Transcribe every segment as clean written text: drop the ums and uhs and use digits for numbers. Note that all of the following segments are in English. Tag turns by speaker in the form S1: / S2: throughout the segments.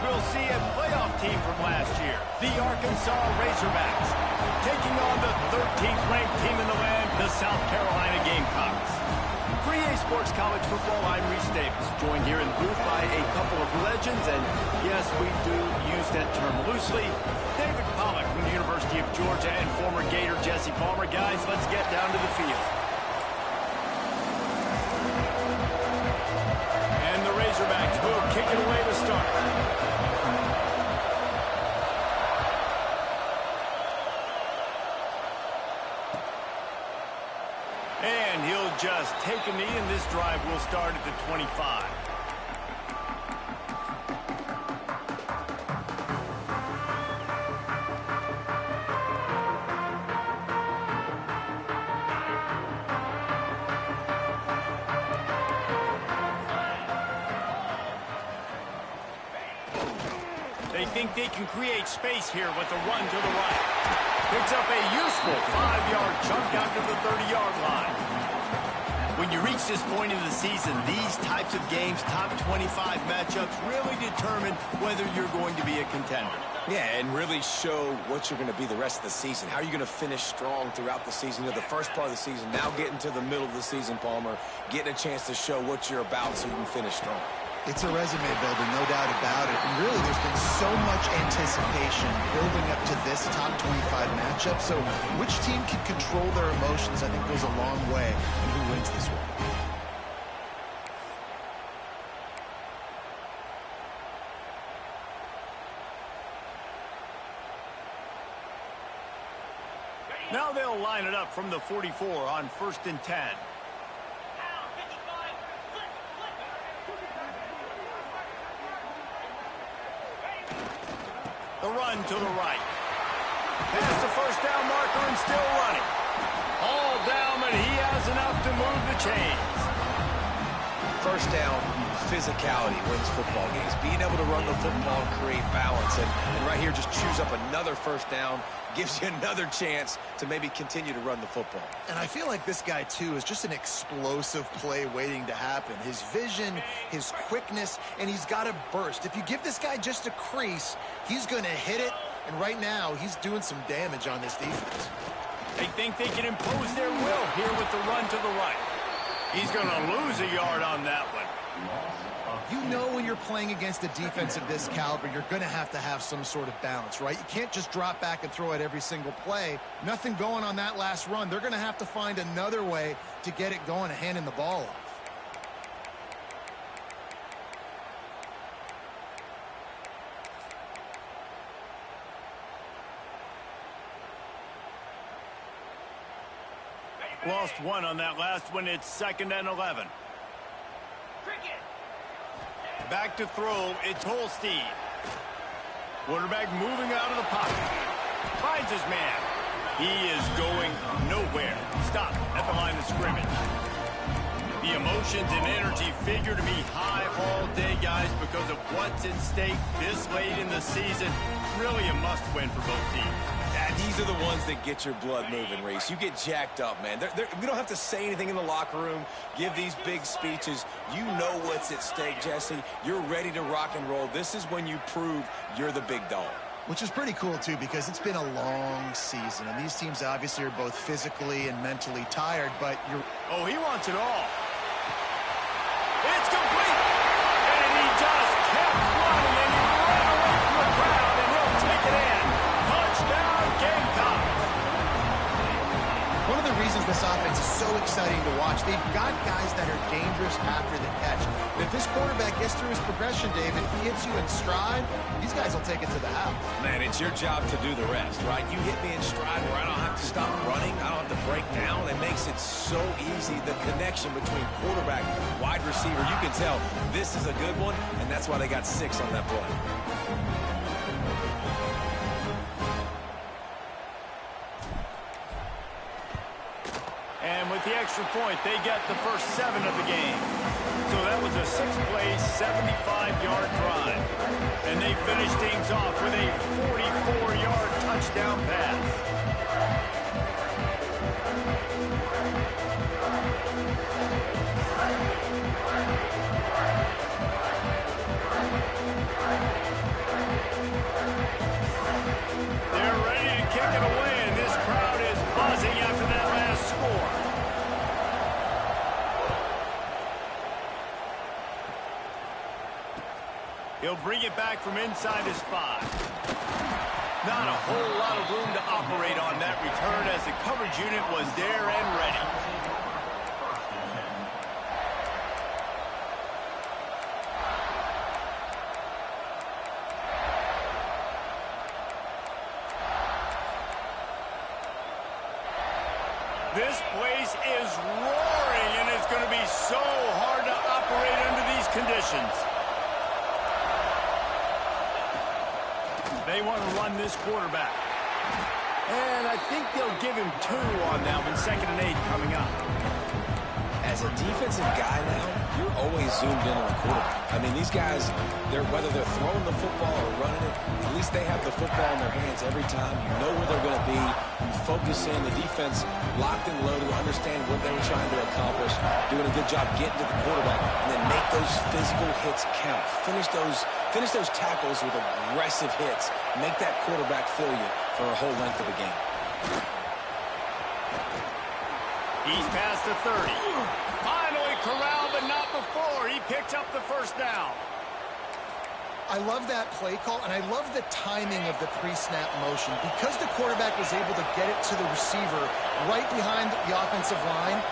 S1: we'll see a playoff team from last year, the Arkansas Razorbacks, taking on the 13th ranked team in the land, the South Carolina Gamecocks. For EA Sports College Football, I'm Reese Davis, joined here in the booth by a couple of legends, and yes, we do use that term loosely. David Pollack from the University of Georgia and former Gator Jesse Palmer. Guys, let's get down to the field. And the Razorbacks will kick it away to start. And he'll just take a knee, and this drive will start at the 25. They think they can create space here with a run to the right. Picks up a useful 5-yard chunk out to the 30-yard line. When you reach this point in the season, these types of games, top 25 matchups, really determine whether you're going to be a contender.
S2: Yeah, and really show what you're going to be the rest of the season. How are you going to finish strong throughout the season? You know, the first part of the season, now getting to the middle of the season, Palmer, getting a chance to show what you're about so you can finish strong.
S3: It's a resume builder, no doubt about it. And really, there's been so much anticipation building up to this top 25 matchup. So which team can control their emotions, I think, goes a long way in who wins this one.
S1: Now they'll line it up from the 44 on 1st and 10. The run to the right. Past the first down marker and still running. All down, and he has enough to move the chains.
S2: First down, physicality wins football games. Being able to run the football and create balance. And right here, just choose up another first down. Gives you another chance to maybe continue to run the football.
S3: And I feel like this guy, too, is just an explosive play waiting to happen. His vision, his quickness, and he's got a burst. If you give this guy just a crease, he's going to hit it. And right now, he's doing some damage on this defense.
S1: They think they can impose their will here with the run to the right. He's going to lose a yard on that one.
S3: You know when you're playing against a defense of this caliber, you're going to have some sort of balance, right? You can't just drop back and throw it every single play. Nothing going on that last run. They're going to have to find another way to get it going and handing the ball off.
S1: Lost one on that last one. It's 2nd and 11. Back to throw. It's Holstein. Quarterback moving out of the pocket. Finds his man. He is going nowhere. Stop at the line of scrimmage. The emotions and energy figure to be high all day, guys, because of what's at stake this late in the season. Really a must-win for both teams.
S2: Yeah, these are the ones that get your blood moving, Reese. You get jacked up, man. We don't have to say anything in the locker room, give these big speeches. You know what's at stake, Jesse. You're ready to rock and roll. This is when you prove you're the big dog.
S3: Which is pretty cool, too, because it's been a long season. And these teams obviously are both physically and mentally tired, but you're...
S1: Oh, he wants it all. It's complete. And he just kept running, and he ran away from the crowd, and he'll take it in. Touchdown, Gamecocks.
S3: One of the reasons this offense is so exciting to watch, they've got guys that are dangerous after the catch. And if this quarterback gets through his progression, David, he hits you in stride, these guys will take it to the house.
S2: Man, it's your job to do the rest, right? You hit me in stride where I don't have to stop running, I don't have to break down. It makes it so easy, the connection between quarterback, wide receiver. You can tell this is a good one, and that's why they got 6 on that play.
S1: And with the extra point, they get the first 7 of the game. So that was a 6-play, 75-yard drive. And they finish things off with a 44-yard touchdown pass. He'll bring it back from inside his 5. Not a whole lot of room to operate on that return as the coverage unit was there and ready. This place is roaring, and it's going to be so hard to operate under these conditions. They want to run this quarterback. And I think they'll give him 2 on that one, 2nd and 8 coming up.
S2: As a defensive guy now, you're always zoomed in on the quarterback. I mean, these guys, whether they're throwing the football or running it, at least they have the football in their hands every time. You know where they're going to be. You focus in. The defense locked and loaded, understand what they were trying to accomplish, doing a good job getting to the quarterback, and then make those physical hits count. Finish those tackles with aggressive hits. Make that quarterback feel you for a whole length of the game.
S1: He's past the 30. Finally corralled, but not before. He picks up the first down.
S3: I love that play call, and I love the timing of the pre-snap motion. Because the quarterback was able to get it to the receiver right behind the offensive line,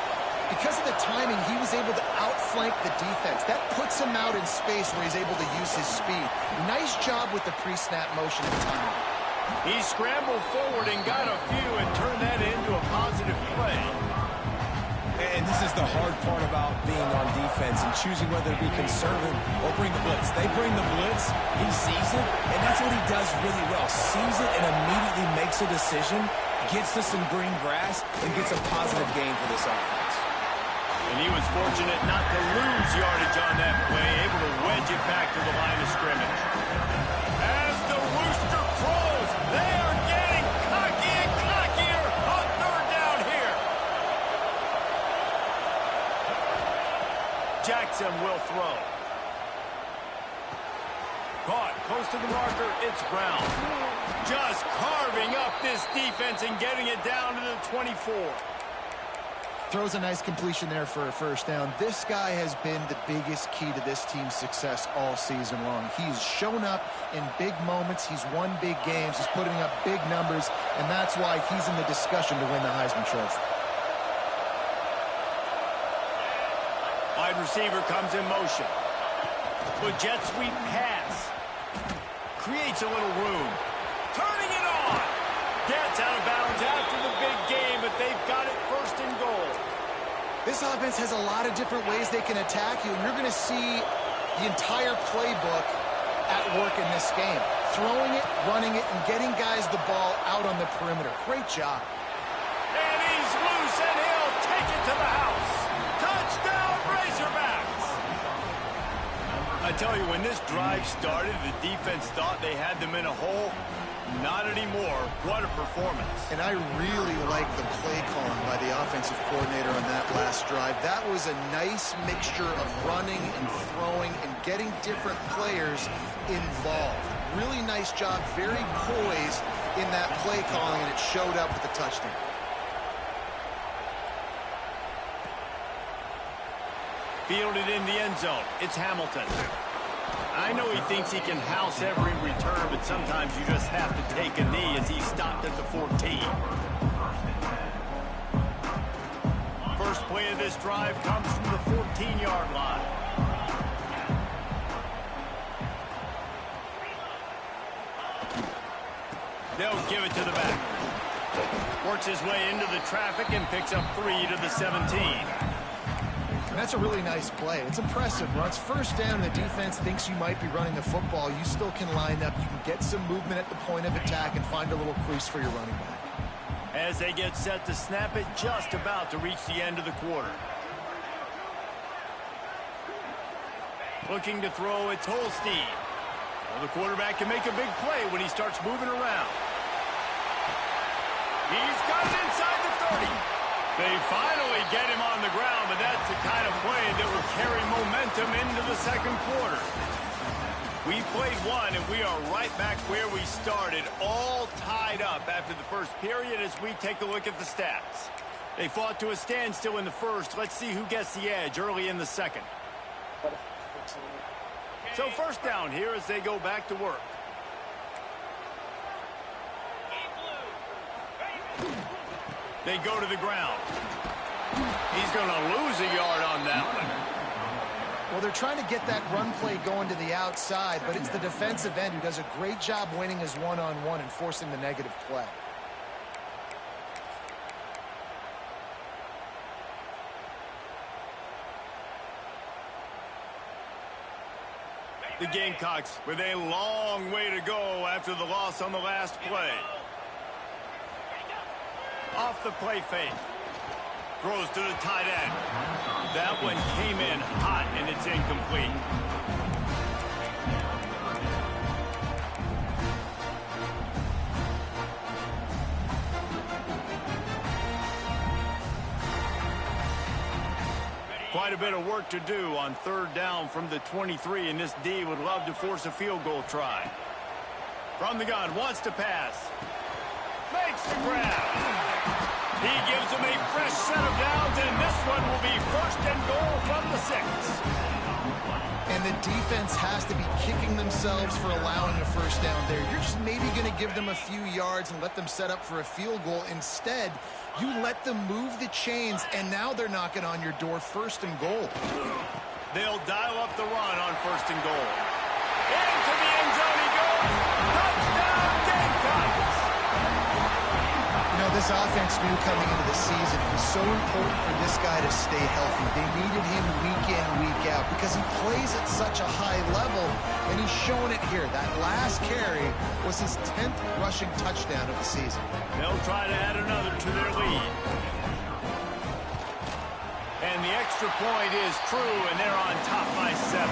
S3: because of the timing, he was able to outflank the defense. That puts him out in space where he's able to use his speed. Nice job with the pre-snap motion and timing.
S1: He scrambled forward and got a few and turned that into a positive play.
S2: And this is the hard part about being on defense and choosing whether to be conservative or bring the blitz. They bring the blitz, he sees it, and that's what he does really well. Sees it and immediately makes a decision, gets to some green grass, and gets a positive gain for this offense.
S1: And he was fortunate not to lose yardage on that play, able to wedge it back to the line of scrimmage. As the rooster crows, they are getting cocky and cockier on 3rd down here. Jackson will throw. Caught close to the marker, it's Brown. Just carving up this defense and getting it down to the 24.
S3: Throws a nice completion there for a first down. This guy has been the biggest key to this team's success all season long. He's shown up in big moments. He's won big games. He's putting up big numbers, and that's why he's in the discussion to win the Heisman Trophy.
S1: Wide receiver comes in motion. With jet sweep pass. Creates a little room. Turning it on. Gets out of bounds after the big game, but they've got it 1st and goal.
S3: This offense has a lot of different ways they can attack you, and you're going to see the entire playbook at work in this game. Throwing it, running it, and getting guys the ball out on the perimeter. Great job.
S1: And he's loose, and he'll take it to the house. Touchdown, Razorbacks! I tell you, when this drive started, the defense thought they had them in a hole. Not anymore. What a performance.
S3: And I really like the play calling by the offensive coordinator on that last drive. That was a nice mixture of running and throwing and getting different players involved. Really nice job, very poised in that play calling, and it showed up with the touchdown.
S1: Fielded in the end zone. It's Hamilton. I know he thinks he can house every return, but sometimes you just have to take a knee as he stopped at the 14. First play of this drive comes from the 14-yard line. They'll give it to the back. Works his way into the traffic and picks up 3 to the 17.
S3: And that's a really nice play. It's impressive. Once 1st down and the defense thinks you might be running the football, you still can line up. You can get some movement at the point of attack and find a little crease for your running back.
S1: As they get set to snap it, just about to reach the end of the quarter. Looking to throw, it's Holstein. Well, the quarterback can make a big play when he starts moving around. He's got it inside the 30. They finally get him on the ground, but that's the kind of play that will carry momentum into the 2nd quarter. We played one, and we are right back where we started, all tied up after the first period as we take a look at the stats. They fought to a standstill in the first. Let's see who gets the edge early in the 2nd. So first down here as they go back to work. They go to the ground. He's going to lose a yard on that one.
S3: Well, they're trying to get that run play going to the outside, but it's the defensive end who does a great job winning his one-on-one and forcing the negative play.
S1: The Gamecocks with a long way to go after the loss on the last play. Off the play fake. Throws to the tight end. That one came in hot, and it's incomplete. Quite a bit of work to do on third down from the 23, and this D would love to force a field goal try. From the gun, wants to pass. Makes the grab. He gives them a fresh set of downs, and this one will be first and goal from the 6.
S3: And the defense has to be kicking themselves for allowing a first down there. You're just maybe going to give them a few yards and let them set up for a field goal. Instead, you let them move the chains, and now they're knocking on your door first and goal.
S1: They'll dial up the run on first and goal. Into the end zone he goes. Touchdown, Gamecocks!
S3: You know, this offense knew coming into the season it was so important for this guy to stay healthy. They needed him week in, week out because he plays at such a high level, and he's showing it here. That last carry was his 10th rushing touchdown of the season.
S1: They'll try to add another to their lead. And the extra point is true, and they're on top by 7.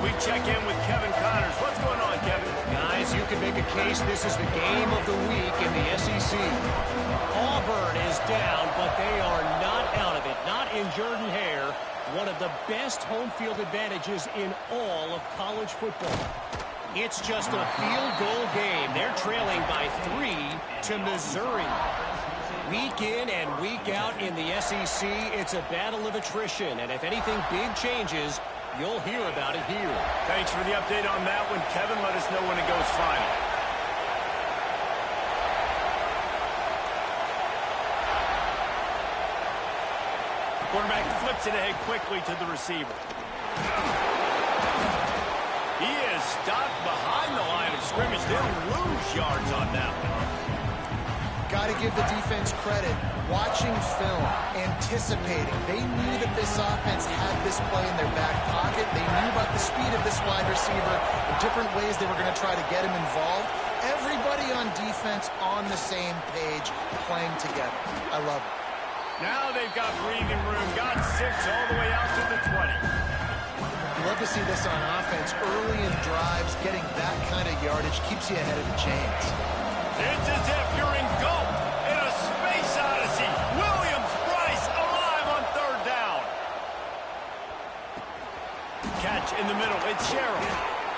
S1: We check in with Kevin Connors. What's going on, Kevin?
S4: Guys, you can make a case this is the game of the week in the SEC. Auburn is down, but they are not out of it. Not in Jordan-Hare, one of the best home field advantages in all of college football. It's just a field goal game. They're trailing by 3 to Missouri. Week in and week out in the SEC, it's a battle of attrition. And if anything big changes, you'll hear about it here.
S1: Thanks for the update on that one, Kevin. Let us know when it goes final. Quarterback flips it ahead quickly to the receiver. He is stopped behind the line of scrimmage. They'll lose yards on that one.
S3: Got to give the defense credit. Watching film, anticipating. They knew that this offense had this play in their back pocket. They knew about the speed of this wide receiver, the different ways they were going to try to get him involved. Everybody on defense on the same page, playing together. I love it.
S1: Now they've got breathing room. Got 6 all the way out to the 20.
S3: Love to see this on offense. Early in drives, getting that kind of yardage keeps you ahead of the chains.
S1: It's as if you're engulfed in a space odyssey. Williams-Brice alive on third down. Catch in the middle. It's Sherrill.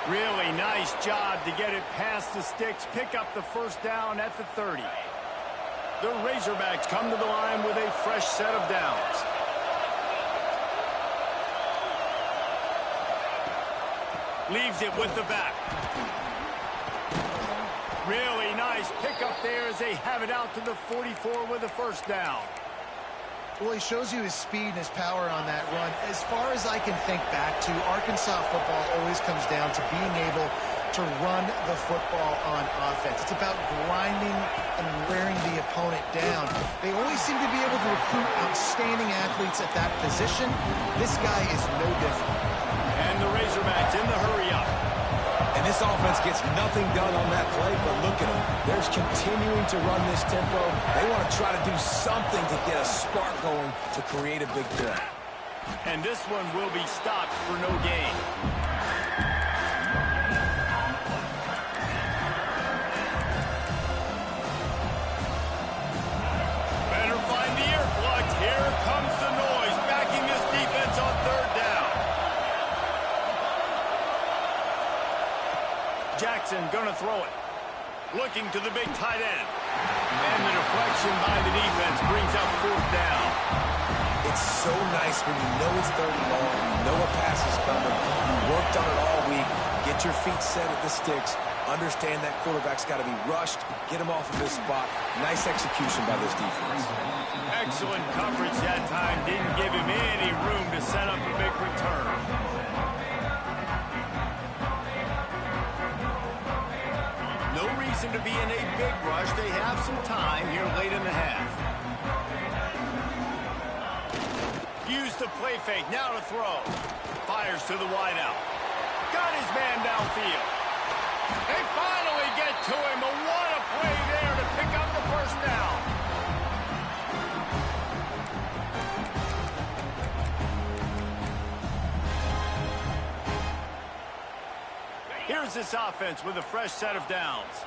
S1: Really nice job to get it past the sticks. Pick up the first down at the 30. The Razorbacks come to the line with a fresh set of downs. Leaves it with the back. Really nice pickup there as they have it out to the 44 with a first down.
S3: Well, he shows you his speed and his power on that run. As far as I can think back to, Arkansas football always comes down to being able to run the football on offense. It's about grinding and wearing the opponent down. They always seem to be able to recruit outstanding athletes at that position. This guy is no different.
S1: And the Razorbacks in the hurry up.
S2: And this offense gets nothing done on that play, but look at them. They're continuing to run this tempo. They want to try to do something to get a spark going to create a big play.
S1: And this one will be stopped for no gain. Better find the earplugs. Here comes the noise, backing this defense on third down. Jackson gonna throw it. Looking to the big tight end. And the deflection by the defense brings up fourth down.
S2: It's It's so nice when you know it's third and long, you know a pass is coming, you worked on it all week, get your feet set at the sticks, understand that quarterback's got to be rushed, get him off of this spot. Nice execution by this defense.
S1: Excellent coverage that time. Didn't give him any room to set up a big return. No reason to be in a big rush. They have some time here late in the half. Use the play fake. Now to throw. Fires to the wideout. Got his man downfield. They finally get to him. But what a play there to pick up the first down. Here's this offense with a fresh set of downs.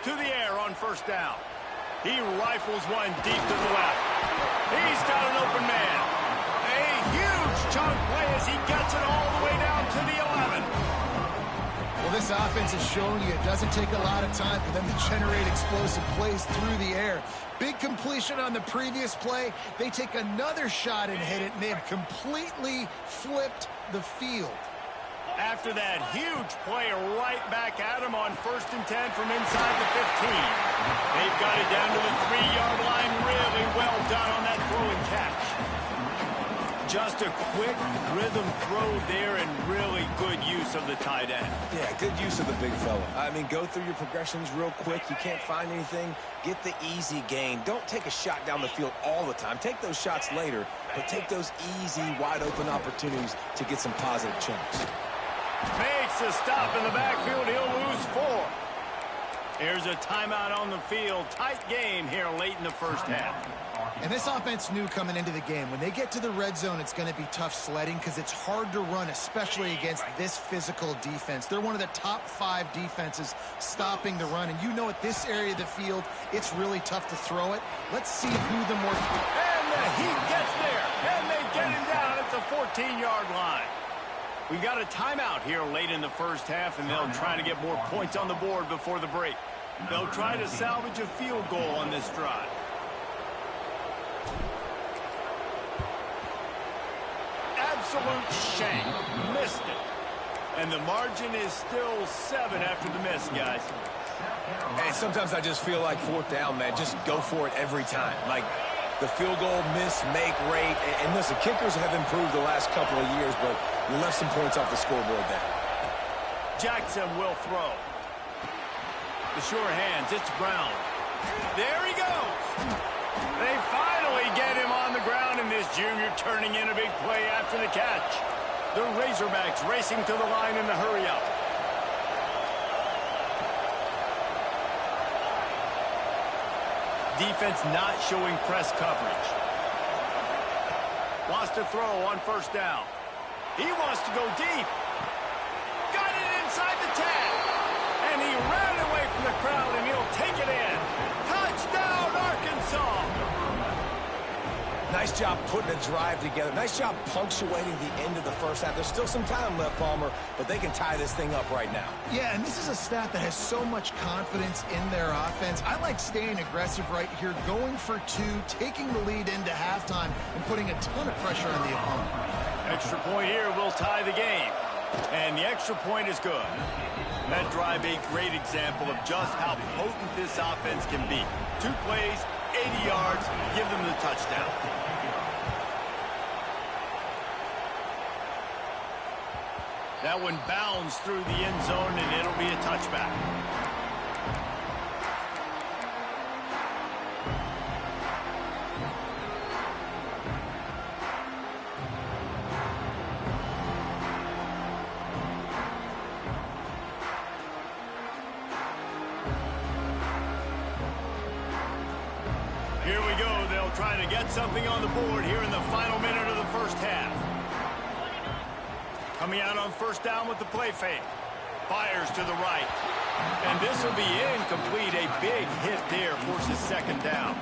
S1: To the air on first down. He rifles one deep to the left. He's got an open man. A huge chunk play as he gets it all the way down to the 11.
S3: Well, this offense has shown you it doesn't take a lot of time for them to generate explosive plays through the air. Big completion on the previous play. They take another shot and hit it, and they have completely flipped the field.
S1: After that huge play right back at him on 1st and 10 from inside the 15. They've got it down to the 3-yard line. Really well done on that throw and catch. Just a quick rhythm throw there and really good use of the tight end.
S2: Yeah, good use of the big fella. I mean, go through your progressions real quick. You can't find anything. Get the easy gain. Don't take a shot down the field all the time. Take those shots later, but take those easy, wide-open opportunities to get some positive chunks.
S1: Makes a stop in the backfield. He'll lose 4. Here's a timeout on the field. Tight game here late in the first half.
S3: And this offense knew coming into the game, when they get to the red zone, it's going to be tough sledding because it's hard to run, especially against this physical defense. They're one of the top 5 defenses stopping the run. And you know at this area of the field, it's really tough to throw it. Let's see who the more...
S1: And the heat gets there. And they get him down at the 14-yard line. We've got a timeout here late in the first half, and they'll try to get more points on the board before the break. They'll try to salvage a field goal on this drive. Absolute shank. Missed it. And the margin is still 7 after the miss, guys.
S2: And sometimes I just feel like 4th down, man. Just go for it every time. Like the field goal miss-make rate. And listen, kickers have improved the last couple of years, but you left some points off the scoreboard there.
S1: Jackson will throw. The sure hands. It's Brown. There he goes. They finally get him on the ground, and this junior turning in a big play after the catch. The Razorbacks racing to the line in the hurry-up. Defense not showing press coverage. Wants to throw on first down. He wants to go deep. Got it inside the 10. And he ran away from the crowd, and he'll take it in. Touchdown, Arkansas.
S2: Nice job putting a drive together. Nice job punctuating the end of the first half. There's still some time left, Palmer, but they can tie this thing up right now.
S3: Yeah, and this is a staff that has so much confidence in their offense. I like staying aggressive right here, going for 2, taking the lead into halftime, and putting a ton of pressure on the opponent.
S1: Extra point here will tie the game. And the extra point is good. That drive a great example of just how potent this offense can be. 2 plays, 80 yards, give them the touchdown. That one bounds through the end zone, and it'll be a touchback. Here we go. They'll try to get something on the board here in the final minute of the first half. Coming out on first down with the play fake. Fires to the right. And this will be incomplete. A big hit there forces second down.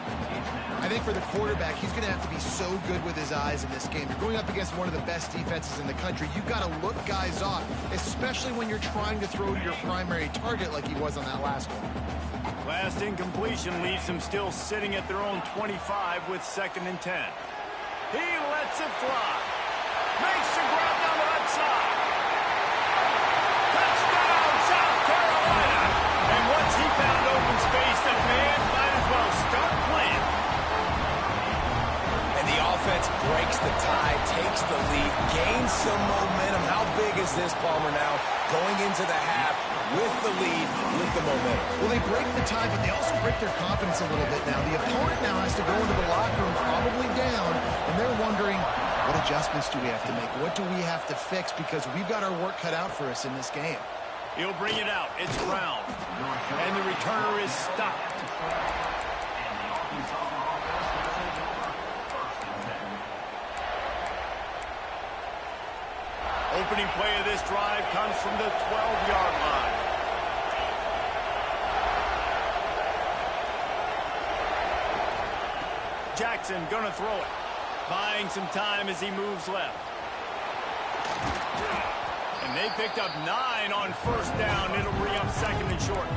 S3: I think for the quarterback, he's going to have to be so good with his eyes in this game. You're going up against one of the best defenses in the country. You've got to look guys off, especially when you're trying to throw to your primary target like he was on that last one.
S1: Last incompletion leaves them still sitting at their own 25 with 2nd and 10. He lets it fly. Makes the grab down the right side. Touchdown, South Carolina! And once he found open space, the man might as well start playing.
S2: And the offense breaks the tie, takes the lead, gains some momentum. How big is this, Palmer, now? Going into the half with the lead, with the momentum.
S3: Well, they break the tie, but they also break their confidence a little bit now. The opponent now has to go into the locker room probably down, and they're wondering, what adjustments do we have to make? What do we have to fix? Because we've got our work cut out for us in this game.
S1: He'll bring it out. It's Brown. And the returner is stopped. Opening play of this drive comes from the 12-yard line. Jackson gonna throw it. Buying some time as he moves left. And they picked up 9 on 1st down. It'll bring up 2nd and short.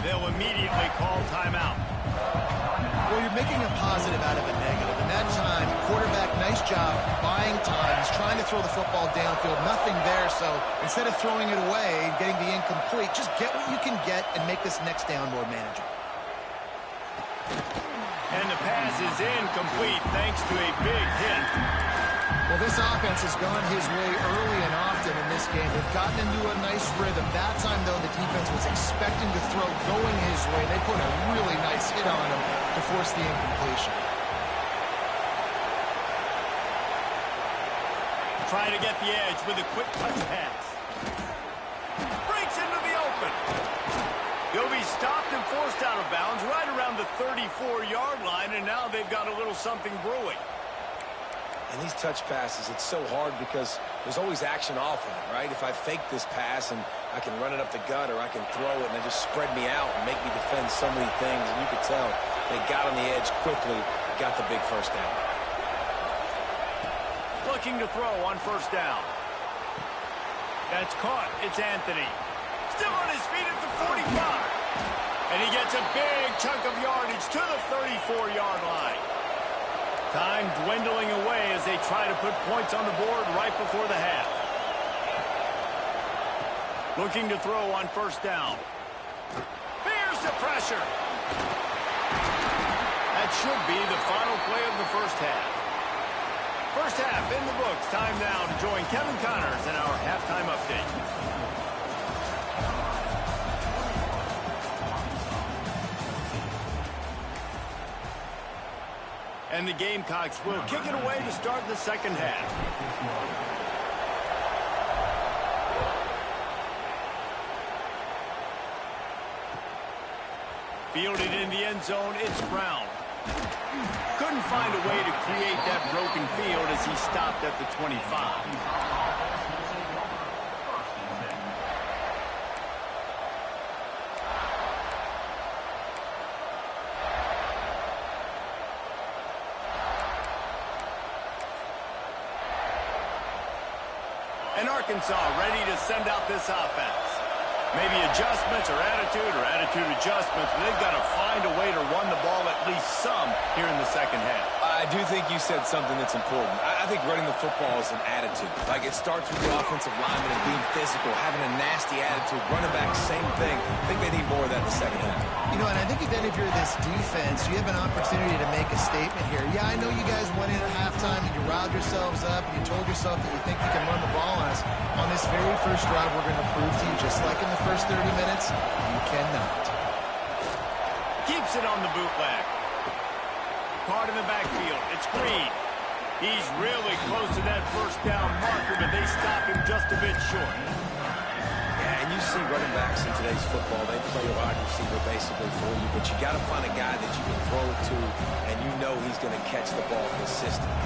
S1: They'll immediately call timeout.
S3: Well, you're making a positive out of a negative. And that time, quarterback, nice job buying time. He's trying to throw the football downfield. Nothing there, so instead of throwing it away and getting the incomplete, just get what you can get and make this next down more manageable.
S1: And the pass is incomplete thanks to a big hit.
S3: Well, this offense has gone his way early and often in this game. They've gotten into a nice rhythm. That time, though, the defense was expecting to throw going his way. They put a really nice hit on him to force the incompletion.
S1: Trying to get the edge with a quick touch pass. Breaks into the open. He'll be stopped and forced out of bounds right around the 34-yard line, and now they've got a little something brewing.
S2: And these touch passes, it's so hard because there's always action off of it, right? If I fake this pass and I can run it up the gut or I can throw it and they just spread me out and make me defend so many things, and you could tell they got on the edge quickly, got the big 1st down.
S1: Looking to throw on 1st down. That's caught. It's Anthony. Still on his feet at the 45. And he gets a big chunk of yardage to the 34-yard line. Time dwindling away as they try to put points on the board right before the half. Looking to throw on 1st down. Here's the pressure. That should be the final play of the 1st half. 1st half in the books. Time now to join Kevin Connors in our halftime update. And the Gamecocks will kick it away to start the 2nd half. Fielded in the end zone, it's Brown. Couldn't find a way to create that broken field as he stopped at the 25. And Arkansas ready to send out this offense. Maybe adjustments or attitude adjustments, but they've got to find a way to run the ball at least some here in the 2nd half.
S2: I do think you said something that's important. I think running the football is an attitude. Like, it starts with the offensive lineman and being physical, having a nasty attitude. Running back, same thing. I think they need more of that in the 2nd half.
S3: You know, and I think then if you're this defense, you have an opportunity to make a statement here. Yeah, I know you guys went in at halftime and you riled yourselves up and you told yourself that you think you can run the ball on us. On this very first drive, we're going to prove to you, just like in the first 30 minutes, you cannot.
S1: Keeps it on the bootleg. Caught in the backfield. It's Green. He's really close to that 1st down marker, but they stop him just a bit short.
S2: Yeah, and you see running backs in today's football, they play a wide receiver basically for you, but you got to find a guy that you can throw it to, and you know he's going to catch the ball consistently.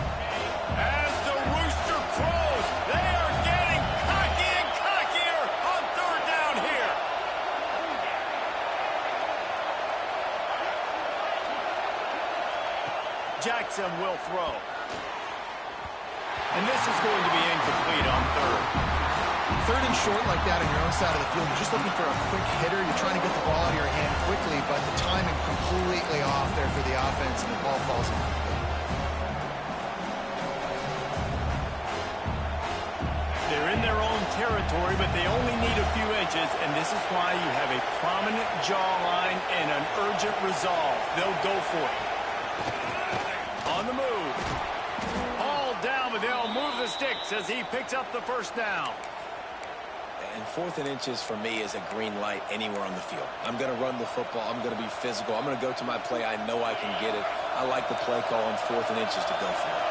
S1: As the rooster crows, they are getting cocky and cockier on 3rd down here. Jackson will throw. And this is going to be incomplete on 3rd.
S3: third and short like that on your own side of the field, you're just looking for a quick hitter. You're trying to get the ball out of your hand quickly, but the timing completely off there for the offense, and the ball falls in.
S1: They're in their own territory, but they only need a few inches, and this is why you have a prominent jawline and an urgent resolve. They'll go for it. On the move. All down, but they'll move the sticks as he picks up the first down.
S2: And 4th and inches for me is a green light anywhere on the field. I'm going to run the football. I'm going to be physical. I'm going to go to my play. I know I can get it. I like the play call on 4th and inches to go for it.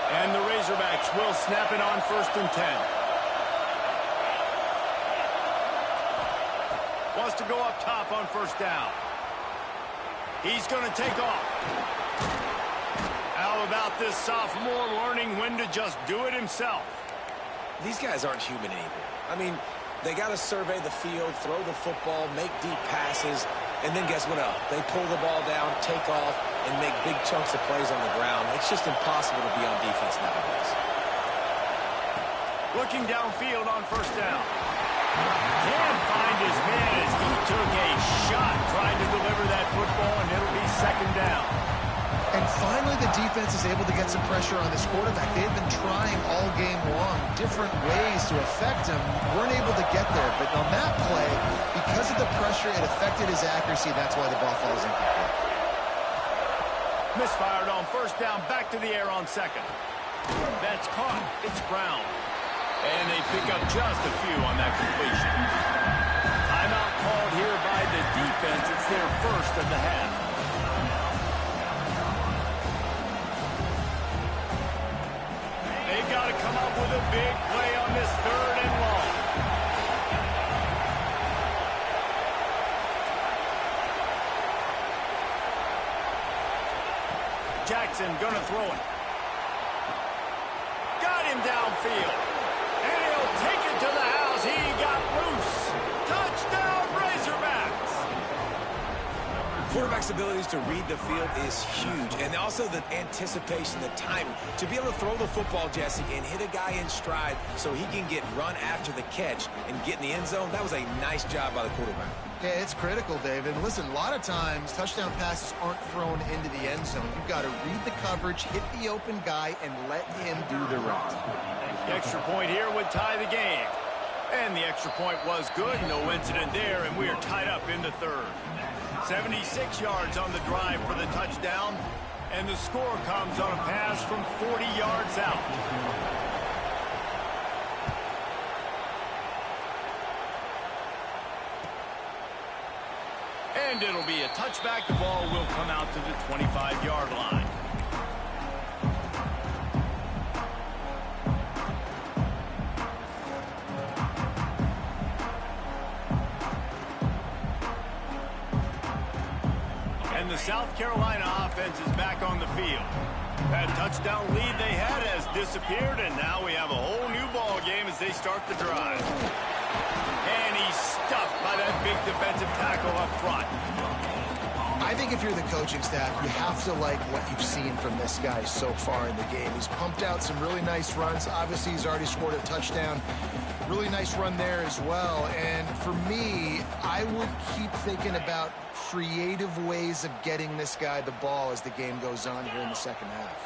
S1: And the Razorbacks will snap it on 1st and 10. Wants to go up top on 1st down. He's going to take off. How about this sophomore learning when to just do it himself?
S2: These guys aren't human anymore. I mean, they got to survey the field, throw the football, make deep passes, and then guess what else? They pull the ball down, take off, and make big chunks of plays on the ground. It's just impossible to be on defense nowadays.
S1: Looking downfield on 1st down. Can't find his man as he took a shot trying to deliver that football, and it'll be 2nd down.
S3: And finally, the defense is able to get some pressure on this quarterback. They've been trying all game long different ways to affect him. Weren't able to get there. But on that play, because of the pressure, it affected his accuracy. That's why the ball falls incomplete.
S1: Misfired on 1st down. Back to the air on 2nd. That's caught. It's Brown. And they pick up just a few on that completion. Timeout called here by the defense. It's their first of the half. They've got to come up with a big play on this 3rd and long. Jackson gonna throw it. Got him downfield. And he'll take it to the house. He got loose. Touchdown, Razorbacks.
S2: Quarterback's abilities to read the field is huge. And also the anticipation, the timing. To be able to throw the football, Jesse, and hit a guy in stride so he can get run after the catch and get in the end zone, that was a nice job by the quarterback.
S3: Yeah, it's critical, David. Listen, a lot of times, touchdown passes aren't thrown into the end zone. You've got to read the coverage, hit the open guy, and let him do the rest.
S1: The extra point here would tie the game. And the extra point was good. No incident there, and we are tied up in the 3rd. 76 yards on the drive for the touchdown, and the score comes on a pass from 40 yards out. And it'll be a touchback. The ball will come out to the 25-yard line. And the South Carolina offense is back on the field. That touchdown lead they had has disappeared, and now we have a whole new ball game as they start the drive. And he's stuffed by that big defensive tackle up front.
S3: I think if you're the coaching staff, you have to like what you've seen from this guy so far in the game. He's pumped out some really nice runs. Obviously, he's already scored a touchdown. Really nice run there as well. And for me, I would keep thinking about creative ways of getting this guy the ball as the game goes on here in the 2nd half.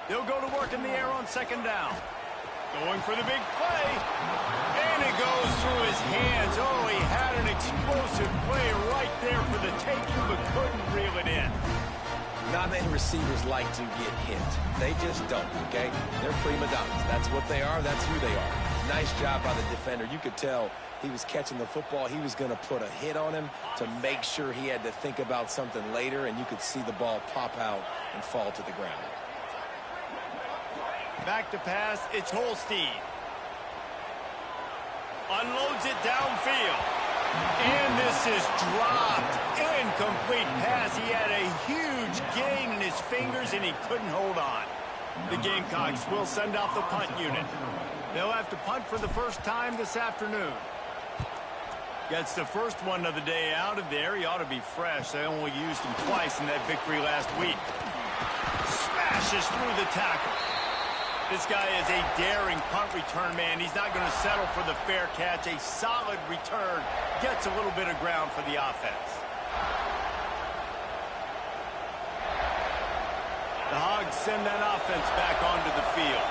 S1: They'll go to work in the air on 2nd down. Going for the big play. And it goes through his hands. Oh, he had an explosive play right there for the taking, but couldn't reel it in.
S2: Not many receivers like to get hit. They just don't, okay? They're prima donnas. That's what they are. That's who they are. Nice job by the defender. You could tell he was catching the football. He was going to put a hit on him to make sure he had to think about something later, and you could see the ball pop out and fall to the ground.
S1: Back to pass. It's Holstein. Unloads it downfield. And this is dropped. Incomplete pass. He had a huge gain in his fingers, and he couldn't hold on. The Gamecocks will send out the punt unit. They'll have to punt for the first time this afternoon. Gets the first one of the day out of there. He ought to be fresh. They only used him twice in that victory last week. Smashes through the tackle. This guy is a daring punt return man. He's not going to settle for the fair catch. A solid return gets a little bit of ground for the offense. The Hogs send that offense back onto the field.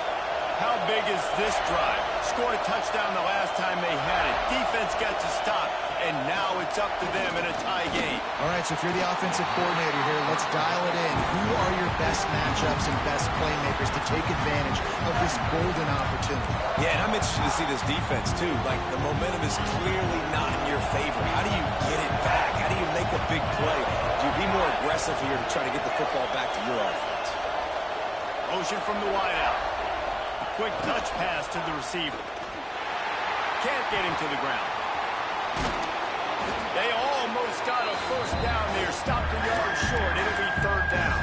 S1: How big is this drive? Scored a touchdown the last time they had it. Defense gets a stop, and now it's up to them in a tie game.
S3: All right, so if you're the offensive coordinator here, let's dial it in. Who are your best matchups and best playmakers to take advantage of this golden opportunity?
S2: Yeah, and I'm interested to see this defense, too. Like, the momentum is clearly not in your favor. How do you get it back? How do you make a big play? Do you be more aggressive here to try to get the football back to your offense?
S1: Motion from the wideout. Quick touch pass to the receiver. Can't get him to the ground. They almost got a first down there. Stopped a yard short. It'll be third down.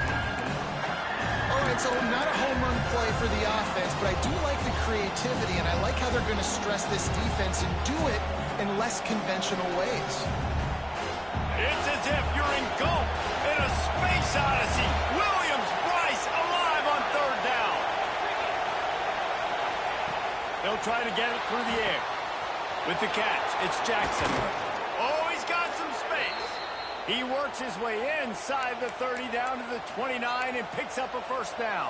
S3: All right, so not a home run play for the offense, but I do like the creativity, and I like how they're going to stress this defense and do it in less conventional ways.
S1: It's as if you're engulfed in a space odyssey. Williams-Brice alive on third down. They'll try to get it through the air. With the catch, it's Jackson. Oh, he's got some space. He works his way inside the 30 down to the 29 and picks up a first down.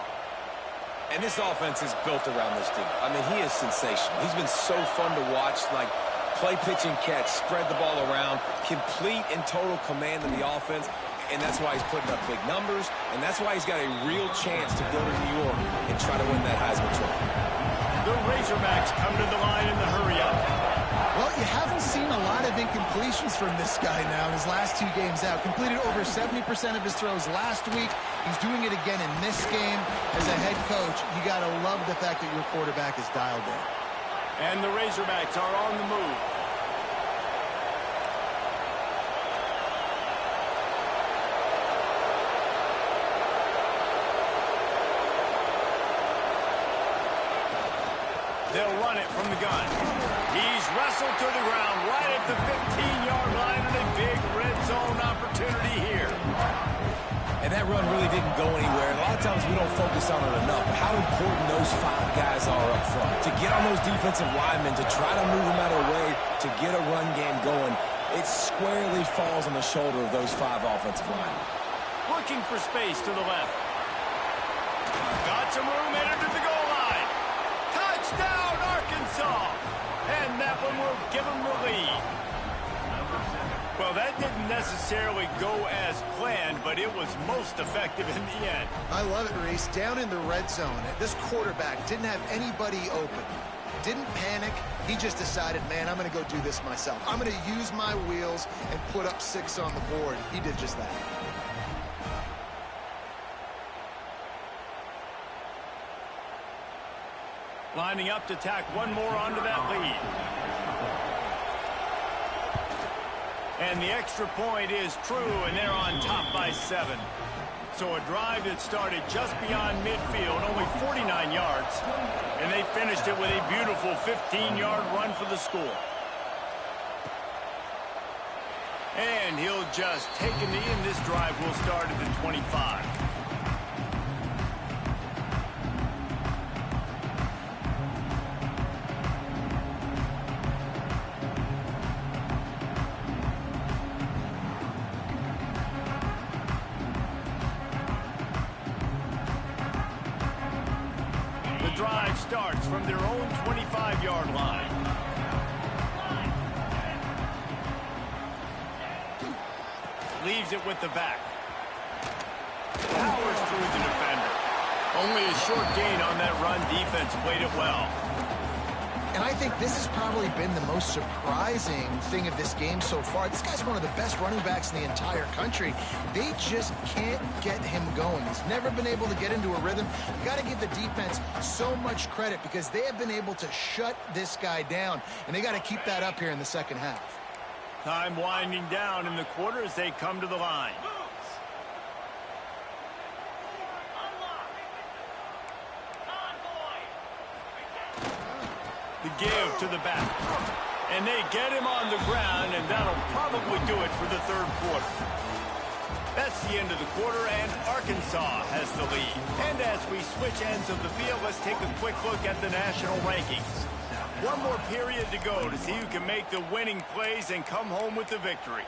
S2: And this offense is built around this dude. I mean, he is sensational. He's been so fun to watch, like play, pitch, and catch, spread the ball around, complete and total command of the offense, and that's why he's putting up big numbers, and that's why he's got a real chance to go to New York and try to win that Heisman Trophy.
S1: The Razorbacks come to the line in the hurry-up.
S3: Well, you haven't seen a lot of incompletions from this guy now in his last 2 games out. Completed over 70% of his throws last week. He's doing it again in this game. As a head coach, you got to love the fact that your quarterback is dialed in.
S1: And the Razorbacks are on the move. They'll run it from the gun. He's wrestled to the ground right at the 15-yard line, and a big red zone opportunity here.
S2: And that run really didn't go anywhere. A lot of times we don't focus on it enough. How important those 5 guys are up front. To get on those defensive linemen, to try to move them out of the way, to get a run game going, it squarely falls on the shoulder of those 5 offensive linemen.
S1: Looking for space to the left. Got some room, entered to the goal line. Touchdown, Arkansas! And that one will give them the lead. Well, that didn't necessarily go as planned, but it was most effective in the end.
S3: I love it, Reese. Down in the red zone, this quarterback didn't have anybody open. Didn't panic. He just decided, man, I'm going to go do this myself. I'm going to use my wheels and put up 6 on the board. He did just that.
S1: Lining up to tack one more onto that lead. And the extra point is true, and they're on top by 7. So a drive that started just beyond midfield, only 49 yards, and they finished it with a beautiful 15-yard run for the score. And he'll just take a knee, and this drive will start at the 25. Drive starts from their own 25-yard line. Leaves it with the back. Powers through the defender. Only a short gain on that run. Defense played it well.
S3: And I think this has probably been the most surprising thing of this game so far. This guy's one of the best running backs in the entire country. They just can't get him going. He's never been able to get into a rhythm. You got to give the defense so much credit because they have been able to shut this guy down, and they got to keep that up here in the second half.
S1: Time winding down in the quarter as they come to the line. The give to the back. And they get him on the ground, and that'll probably do it for the third quarter. That's the end of the quarter, and Arkansas has the lead. And as we switch ends of the field, let's take a quick look at the national rankings. One more period to go to see who can make the winning plays and come home with the victory.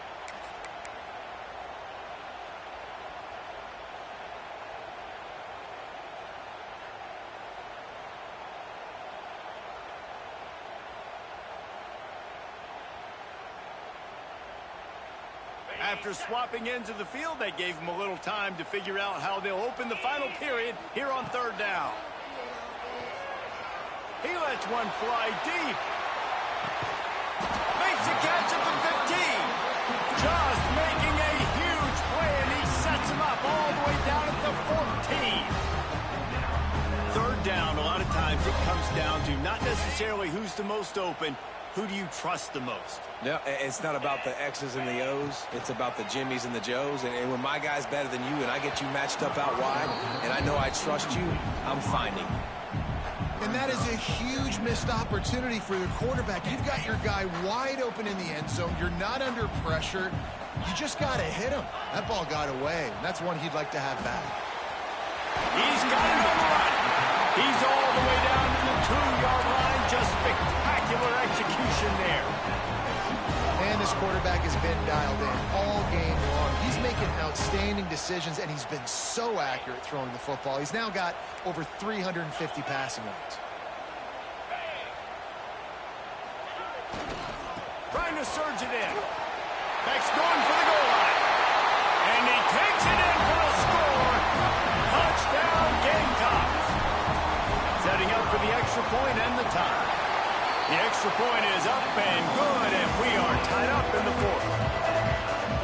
S1: After swapping ends of the field, they gave him a little time to figure out how they'll open the final period here on third down. He lets one fly deep. Makes a catch at the 15. Just making a huge play, and he sets him up all the way down at the 14. Third down, a lot of times it comes down to not necessarily who's the most open, who do you trust the most?
S2: No, it's not about the X's and the O's. It's about the Jimmies and the Joes. And when my guy's better than you and I get you matched up out wide and I know I trust you, I'm finding.
S3: And that is a huge missed opportunity for the quarterback. You've got your guy wide open in the end zone. You're not under pressure. You just got to hit him. That ball got away, and that's one he'd like to have back.
S1: He's got it on the run. He's all the way down to the 2-yard line. Just spectacular execution there.
S3: And this quarterback has been dialed in all game long. He's making outstanding decisions, and he's been so accurate throwing the football. He's now got over 350 passing yards.
S1: Trying to surge it in. Beck's going for the goal line. And he takes it in for the score. Touchdown, Gamecocks. Setting up for the extra point and the tie. The extra point is up and good, and we are tied up in the fourth.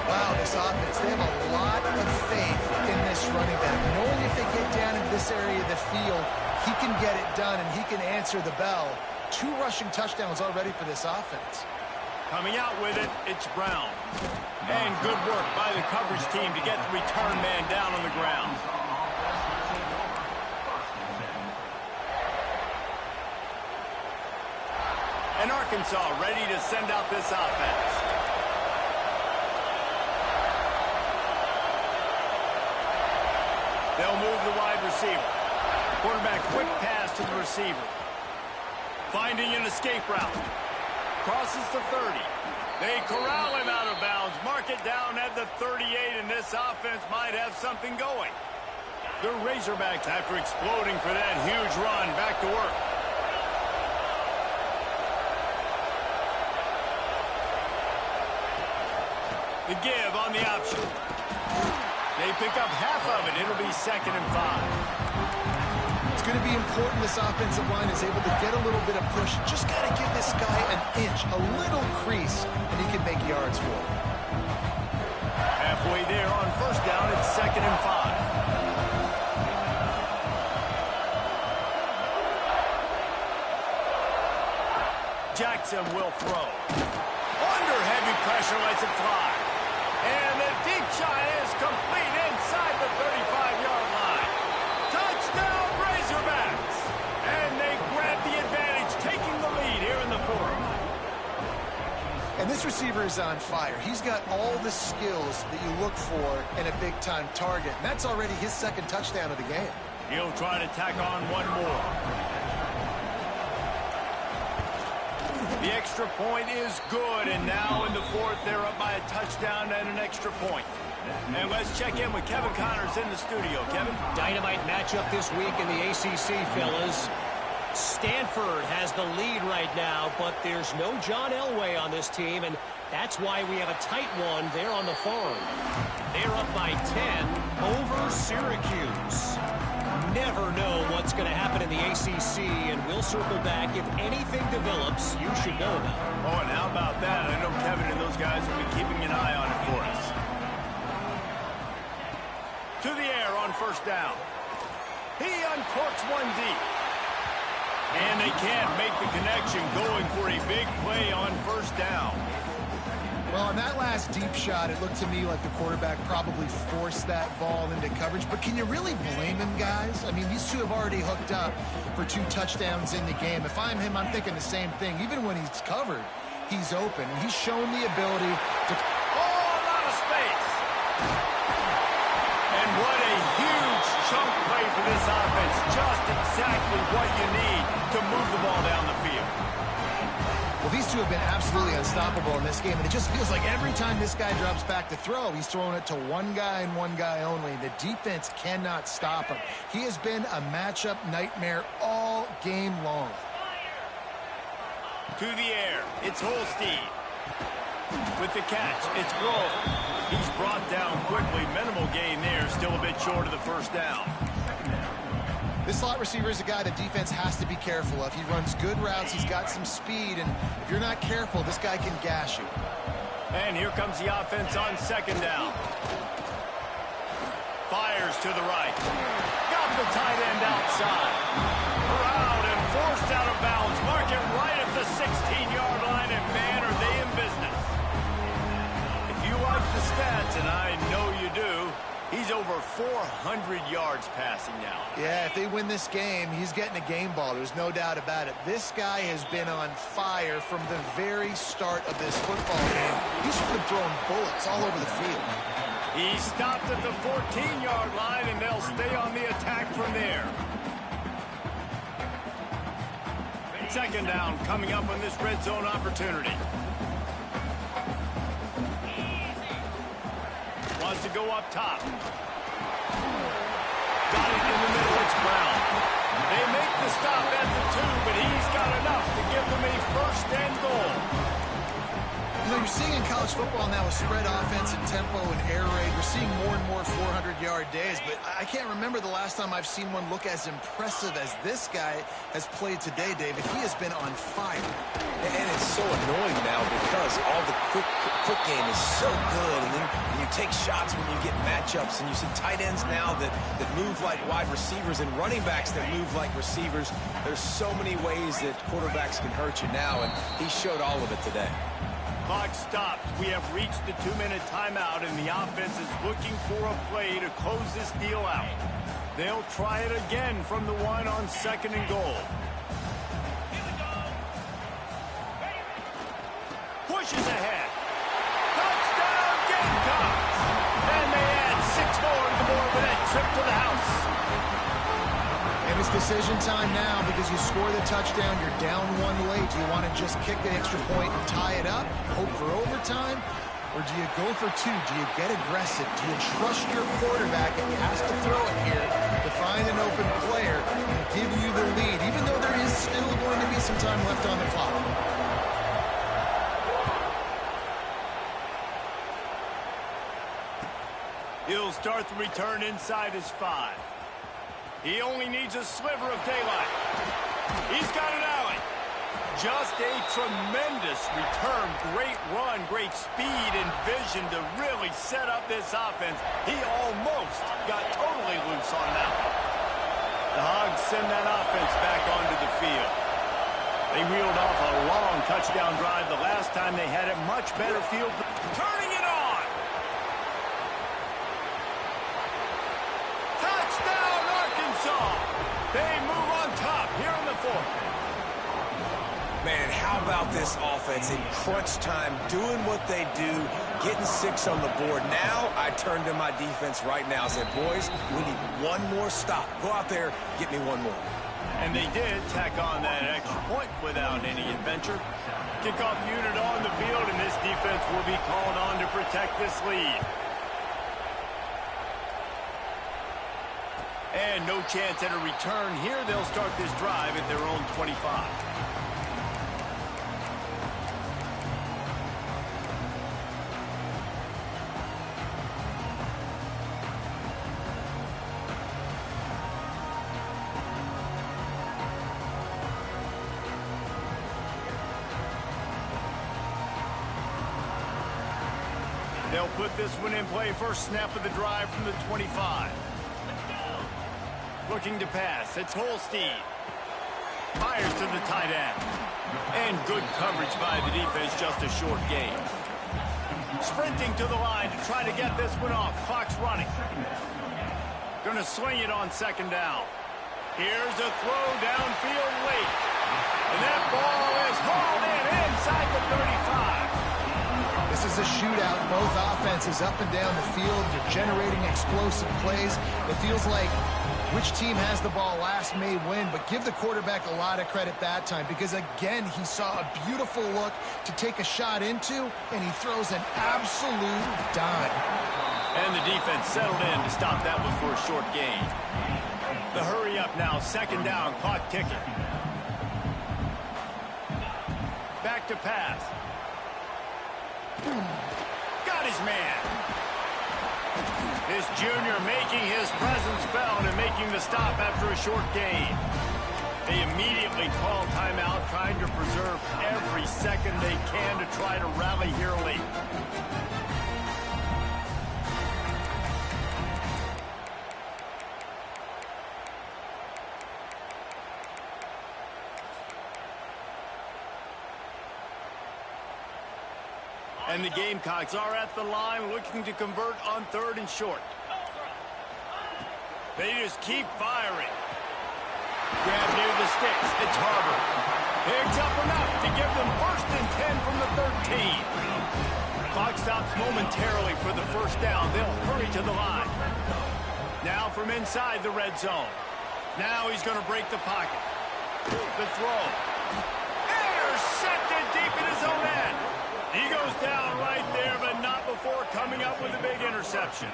S3: Wow, this offense, they have a lot of faith in this running back. Knowing if they get down in this area of the field, he can get it done, and he can answer the bell. 2 rushing touchdowns already for this offense.
S1: Coming out with it, it's Brown. And good work by the coverage team to get the return man down on the ground. And Arkansas ready to send out this offense. They'll move the wide receiver. Quarterback quick pass to the receiver. Finding an escape route. Crosses the 30. They corral him out of bounds. Mark it down at the 38, and this offense might have something going. The Razorbacks, after exploding for that huge run, back to work. The give on the option. They pick up half of it. It'll be 2nd and 5.
S3: It's going to be important this offensive line is able to get a little bit of push. Just got to give this guy an inch, a little crease, and he can make yards for it.
S1: Halfway there on first down, it's 2nd and 5. Jackson will throw. Under heavy pressure, lets it fly. And the deep shot is complete inside the 35-yard line. Touchdown, Razorbacks! And they grab the advantage, taking the lead here in the fourth.
S3: And this receiver is on fire. He's got all the skills that you look for in a big-time target. And that's already his 2nd touchdown of the game.
S1: He'll try to tack on one more. The extra point is good, and now in the fourth, they're up by a touchdown and an extra point. And let's check in with Kevin Connors in the studio. Kevin?
S4: Dynamite matchup this week in the ACC, fellas. Stanford has the lead right now, but there's no John Elway on this team, and that's why we have a tight one there on the farm. They're up by 10 over Syracuse. Never know what's going to happen in the ACC, and we'll circle back. If anything develops, you should know about it.
S1: Oh, and how about that? I know Kevin and those guys will be keeping an eye on it for us. To the air on first down. He uncorks one deep. And they can't make the connection, going for a big play on first down.
S3: Well, on that last deep shot, it looked to me like the quarterback probably forced that ball into coverage. But can you really blame him, guys? I mean, these two have already hooked up for 2 touchdowns in the game. If I'm him, I'm thinking the same thing. Even when he's covered, he's open. He's shown the ability to...
S1: Oh, a lot of space. chunk play for this offense. Just exactly what you need to move the ball down the field.
S3: Well, these two have been absolutely unstoppable in this game, and it just feels like every time this guy drops back to throw, he's throwing it to one guy and one guy only. The defense cannot stop him. He has been a matchup nightmare all game long.
S1: To the air, it's Holstein. With the catch, it's Grohl. He's brought down quickly. Minimal gain there, still a bit short of the first down.
S3: This slot receiver is a guy the defense has to be careful of. He runs good routes, he's got some speed, and if you're not careful, this guy can gash you.
S1: And here comes the offense on second down. Fires to the right. Got the tight end outside. Around and forced out of bounds. Mark it right at the 16-yard line, and man, are they in business. If you like the stats, and I know you do, he's over 400 yards passing now.
S3: Yeah, if they win this game, he's getting a game ball. There's no doubt about it. This guy has been on fire from the very start of this football game. He's been throwing bullets all over the field.
S1: He stopped at the 14-yard line, and they'll stay on the attack from there. Second down coming up on this red zone opportunity. Wants to go up top. Got it in the middle. It's Brown. They make the stop at the 2, but he's got enough to give them a first and goal.
S3: You know, you're seeing in college football now a spread offense and tempo and air raid. We're seeing more and more 400-yard days, but I can't remember the last time I've seen one look as impressive as this guy has played today, David. He has been on fire.
S2: And it's so annoying now because all the quick game is so good, and then you take shots when you get matchups, and you see tight ends now that move like wide receivers and running backs that move like receivers. There's so many ways that quarterbacks can hurt you now, and he showed all of it today.
S1: Clock stops. We have reached the 2-minute timeout, and the offense is looking for a play to close this deal out. They'll try it again from the 1 on second and goal. Pushes ahead. Touchdown, Gamecocks! And they add 6 more to the board with that trip to the house.
S3: And it's decision time now because you score the touchdown, you're down 1 late. Do you want to just kick an extra point and tie it up, hope for overtime? Or do you go for 2? Do you get aggressive? Do you trust your quarterback, and he has to throw it here to find an open player and give you the lead, even though there is still going to be some time left on the clock?
S1: He'll start the return inside his 5. He only needs a sliver of daylight. He's got an alley. Just a tremendous return. Great run, great speed and vision to really set up this offense. He almost got totally loose on that one. The Hogs send that offense back onto the field. They reeled off a long touchdown drive the last time they had it. Much better field. Turning it on. Touchdown, Arkansas. They move on top here in the 4th.
S2: Man, how about this offense in crunch time, doing what they do, getting 6 on the board. Now I turn to my defense right now and said, boys, we need 1 more stop. Go out there, get me 1 more.
S1: And they did tack on that extra point without any adventure. Kickoff unit on the field, and this defense will be called on to protect this lead. And no chance at a return here. They'll start this drive at their own 25. They'll put this one in play. First snap of the drive from the 25. Looking to pass. It's Holstein. Fires to the tight end. And good coverage by the defense. Just a short gain. Sprinting to the line to try to get this one off. Clock's running. Going to swing it on second down. Here's a throw downfield late. And that ball is hauled in inside the 35.
S3: This is a shootout. Both offenses up and down the field. They're generating explosive plays. It feels like Which team has the ball last may win, but give the quarterback a lot of credit that time because, again, he saw a beautiful look to take a shot into, and he throws an absolute dime.
S1: And the defense settled in to stop that one for a short gain. The hurry up now, second down, clock ticking. Back to pass. Got his man. This junior making his presence felt and making the stop after a short gain. They immediately call timeout, trying to preserve every second they can to try to rally here late. And the Gamecocks are at the line looking to convert on 3rd and short. They just keep firing. Grab near the sticks. It's Harvard. Picks up enough to give them 1st and 10 from the 13. Clock stops momentarily for the first down. They'll hurry to the line. Now from inside the red zone. Now he's going to break the pocket. The throw. Intercepted deep in his own end. He goes down right there, but not before coming up with a big interception.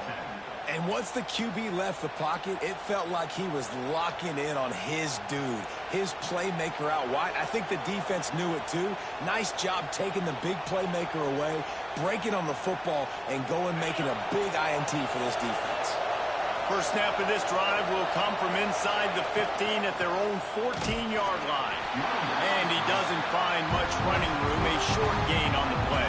S2: And once the QB left the pocket, it felt like he was locking in on his dude, his playmaker out wide. I think the defense knew it too. Nice job taking the big playmaker away, breaking on the football, and going making a big INT for this defense.
S1: First snap of this drive will come from inside the 15 at their own 14-yard line. And he doesn't find much running room, a short gain on the play.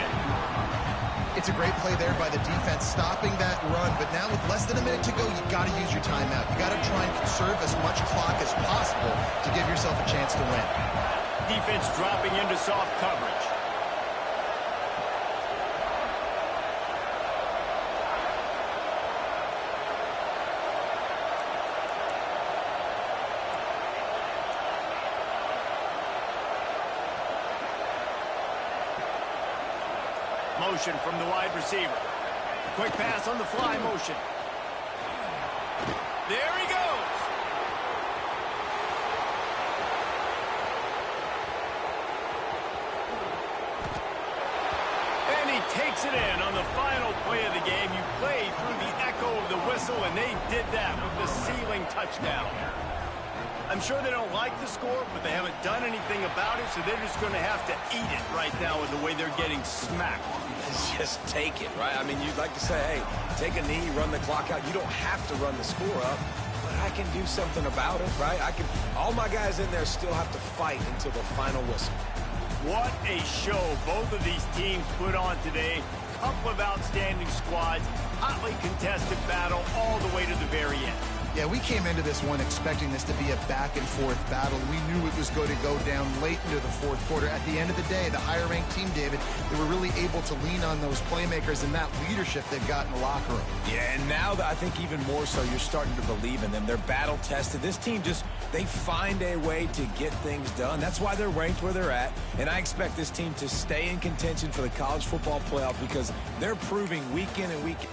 S3: It's a great play there by the defense, stopping that run. But now with less than a minute to go, you got to use your timeout. You got to try and conserve as much clock as possible to give yourself a chance to win.
S1: Defense dropping into soft coverage. Motion from the wide receiver. Quick pass on the fly motion. There he goes. And he takes it in on the final play of the game. You play through the echo of the whistle, and they did that with the ceiling touchdown. I'm sure they don't like the score, but they haven't done anything about it, so they're just going to have to eat it right now with the way they're getting smacked.
S2: Just take it, right? I mean, you'd like to say, hey, take a knee, run the clock out. You don't have to run the score up, but I can do something about it, right? All my guys in there still have to fight until the final whistle.
S1: What a show both of these teams put on today. Couple of outstanding squads, hotly contested battle all the way to the very end.
S3: Yeah, we came into this one expecting this to be a back-and-forth battle. We knew it was going to go down late into the fourth quarter. At the end of the day, the higher-ranked team, David, they were really able to lean on those playmakers and that leadership they've got in the locker room.
S2: Yeah, and now I think even more so, you're starting to believe in them. They're battle-tested. This team they find a way to get things done. That's why they're ranked where they're at, and I expect this team to stay in contention for the college football playoff because they're proving week in and week out.